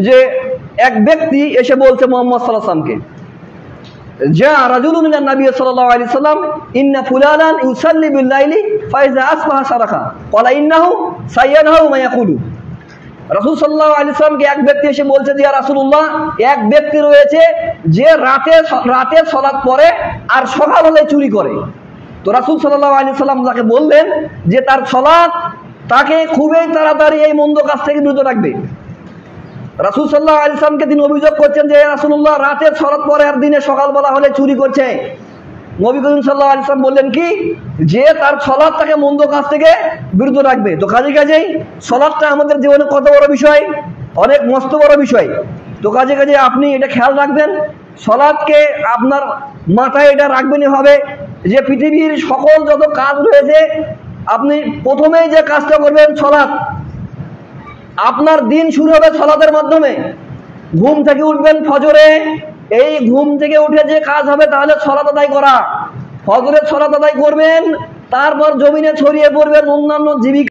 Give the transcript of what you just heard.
যে এক ব্যক্তি এসে বলছে মুহাম্মদ সাল্লাল্লাহু আলাইহি ওয়াসাল্লামকে, যা রাজুলুন মিনান নবী সাল্লাল্লাহু আলাইহি ওয়াসাল্লাম ইন্না ফুলানান ইউসাল্লি বিল লাইলি ফাইজা আসবাহা সারাকা ক্বালা ইন্নাহু সায়ানহু মা ইয়াকুলু। রাসূল সাল্লাল্লাহু আলাইহি ওয়াসাল্লামকে এক ব্যক্তি এসে বলছে যে ইয়া রাসূলুল্লাহ, এক ব্যক্তি রয়েছে যে রাতে সালাত পড়ে আর সকাল হলে চুরি করে। তো রাসূল সাল্লাল্লাহু আলাইহি ওয়াসাল্লাম তাকে বললেন যে তার সালাত তাকে খুবই তাড়াতাড়ি এই মন্দ কাজ থেকে বিরত রাখবে। রাসূল সাল্লাল্লাহু আলাইহি ওয়াসাল্লামকে তিনি অভিযোগ করছেন যে রাসূলুল্লাহ রাতের সালাত পড়ে আর দিনে সকালবেলা হলে চুরি করছে। নবী করিম সাল্লাল্লাহু আলাইহি ওয়াসাল্লাম বললেন কি, যে তার সালাত তাকে মন্দ কাজ থেকে বিরত রাখবে। তো কাজেই সালাতটা আমাদের জীবনে কত বড় বিষয়, অনেক মস্ত বড় বিষয়। তো কাজে আপনি এটা খেয়াল রাখবেন, সালাতকে আপনার মাথায় এটা রাখবেনই হবে যে পৃথিবীর সকল যত কাজ রয়েছে আপনি প্রথমেই যে কাজটা করবেন সালাত। আপনার দিন শুরু হবে সালাতের মাধ্যমে। ঘুম থেকে উঠবেন ফজরে, এই ঘুম থেকে উঠে যে কাজ হবে তাহলে সালাত আদায় করা। ফজরের সালাত আদায় করবেন, তারপর জমিনে ছড়িয়ে পড়বেন অন্যান্য জীবিকা